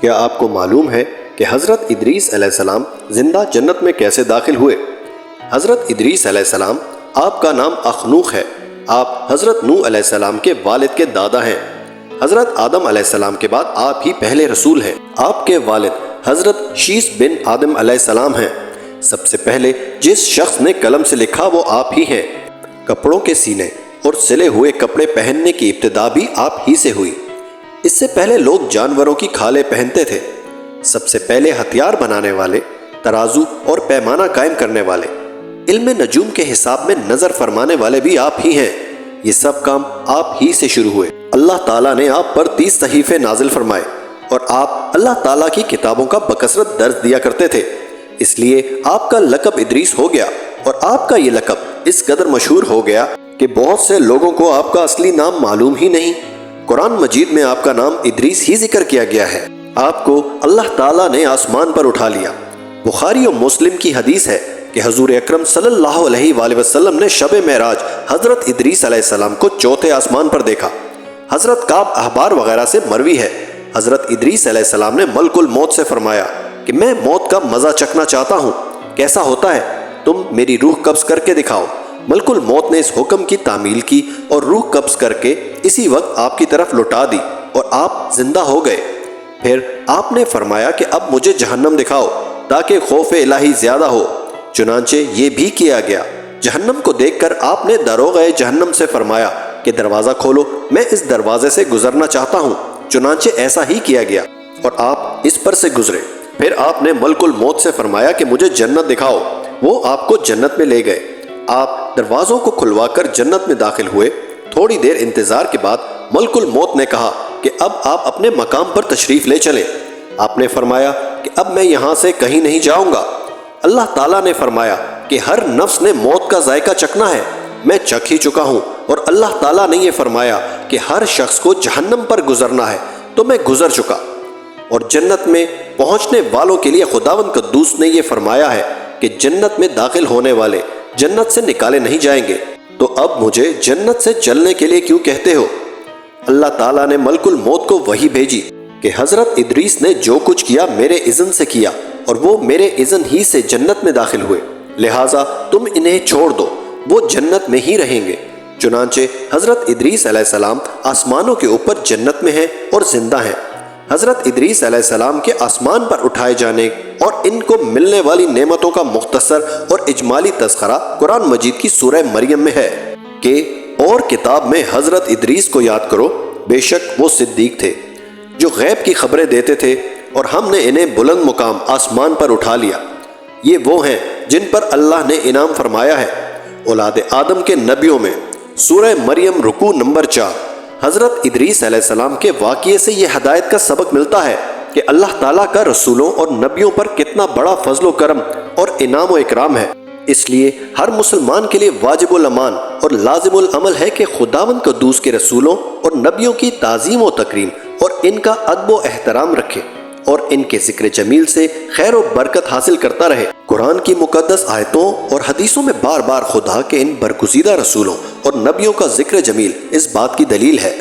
کیا آپ کو معلوم ہے کہ حضرت ادریس علیہ السلام زندہ جنت میں کیسے داخل ہوئے؟ حضرت ادریس علیہ السلام، آپ کا نام اخنوخ ہے۔ آپ حضرت نوح علیہ السلام کے والد کے دادا ہیں۔ حضرت آدم علیہ السلام کے بعد آپ ہی پہلے رسول ہیں۔ آپ کے والد حضرت شیس بن آدم علیہ السلام ہیں۔ سب سے پہلے جس شخص نے قلم سے لکھا وہ آپ ہی ہیں۔ کپڑوں کے سینے اور سلے ہوئے کپڑے پہننے کی ابتدا بھی آپ ہی سے ہوئی۔ اس سے پہلے لوگ جانوروں کی کھالیں پہنتے تھے۔ سب سے پہلے ہتھیار بنانے والے، ترازو اور پیمانہ قائم کرنے والے، علم نجوم کے حساب میں نظر فرمانے والے بھی آپ ہی ہیں۔ یہ سب کام آپ ہی سے شروع ہوئے۔ اللہ تعالیٰ نے آپ پر 30 صحیفے نازل فرمائے اور آپ اللہ تعالیٰ کی کتابوں کا بکثرت درس دیا کرتے تھے۔ اس لیے آپ کا لقب ادریس ہو گیا، اور آپ کا یہ لقب اس قدر مشہور ہو گیا کہ بہت سے لوگوں کو آپ کا اصلی نام معلوم ہی نہیں۔ قرآن مجید میں آپ کا نام ادریس ہی ذکر کیا گیا ہے۔ آپ کو اللہ تعالیٰ نے آسمان پر اٹھا لیا۔ بخاری و مسلم کی حدیث ہے کہ حضور اکرم صلی اللہ علیہ وآلہ وسلم نے شب معراج حضرت ادریس علیہ السلام کو چوتھے آسمان پر دیکھا۔ حضرت کعب احبار وغیرہ سے مروی ہے، حضرت ادریس علیہ السلام نے ملک الموت سے فرمایا کہ میں موت کا مزہ چکھنا چاہتا ہوں، کیسا ہوتا ہے؟ تم میری روح قبض کر کے دکھاؤ۔ ملک الموت نے اس حکم کی تعمیل کی اور روح قبض کر کے اسی وقت آپ کی طرف لوٹا دی اور آپ زندہ ہو گئے۔ پھر آپ نے فرمایا کہ اب مجھے جہنم دکھاؤ تاکہ خوف الہی زیادہ ہو۔ چنانچہ یہ بھی کیا گیا۔ جہنم کو دیکھ کر آپ نے داروغہ جہنم سے فرمایا کہ دروازہ کھولو، میں اس دروازے سے گزرنا چاہتا ہوں۔ چنانچہ ایسا ہی کیا گیا اور آپ اس پر سے گزرے۔ پھر آپ نے ملک الموت سے فرمایا کہ مجھے جنت دکھاؤ۔ وہ آپ کو جنت میں لے گئے۔ آپ دروازوں کو کھلوا کر جنت میں داخل ہوئے۔ تھوڑی دیر انتظار کے بعد ملک الموت نے کہا کہ اب آپ اپنے مقام پر تشریف لے چلیں۔ آپ نے فرمایا کہ اب میں یہاں سے کہیں نہیں جاؤں گا۔ اللہ تعالیٰ نے فرمایا کہ ہر نفس نے موت کا ذائقہ چکھنا ہے، میں چکھ ہی چکا ہوں۔ اور اللہ تعالیٰ نے یہ فرمایا کہ ہر شخص کو جہنم پر گزرنا ہے، تو میں گزر چکا۔ اور جنت میں پہنچنے والوں کے لیے خداوند قدوس نے یہ فرمایا ہے کہ جنت میں داخل ہونے والے جنت سے نکالے نہیں جائیں گے۔ تو اب مجھے جنت سے چلنے کے لیے کیوں کہتے ہو؟ اللہ تعالیٰ نے ملک الموت کو وحی بھیجی کہ حضرت ادریس نے جو کچھ کیا میرے اذن سے کیا، اور وہ میرے اذن ہی سے جنت میں داخل ہوئے، لہٰذا تم انہیں چھوڑ دو، وہ جنت میں ہی رہیں گے۔ چنانچہ حضرت ادریس علیہ السلام آسمانوں کے اوپر جنت میں ہیں اور زندہ ہیں۔ حضرت ادریس علیہ السلام کے آسمان پر اٹھائے جانے اور ان کو ملنے والی نعمتوں کا مختصر اور اجمالی تذکرہ قرآن مجید کی سورہ مریم میں ہے کہ اور کتاب میں حضرت ادریس کو یاد کرو، بے شک وہ صدیق تھے جو غیب کی خبریں دیتے تھے، اور ہم نے انہیں بلند مقام آسمان پر اٹھا لیا۔ یہ وہ ہیں جن پر اللہ نے انعام فرمایا ہے اولاد آدم کے نبیوں میں۔ سورہ مریم رکوع نمبر 4۔ حضرت ادریس علیہ السلام کے واقعے سے یہ ہدایت کا سبق ملتا ہے کہ اللہ تعالیٰ کا رسولوں اور نبیوں پر کتنا بڑا فضل و کرم اور انعام و اکرام ہے۔ اس لیے ہر مسلمان کے لیے واجب الامان اور لازم العمل ہے کہ خداوند قدوس کے رسولوں اور نبیوں کی تعظیم و تکریم اور ان کا ادب و احترام رکھے اور ان کے ذکر جمیل سے خیر و برکت حاصل کرتا رہے۔ قرآن کی مقدس آیتوں اور حدیثوں میں بار بار خدا کے ان برگزیدہ رسولوں اور نبیوں کا ذکر جمیل اس بات کی دلیل ہے۔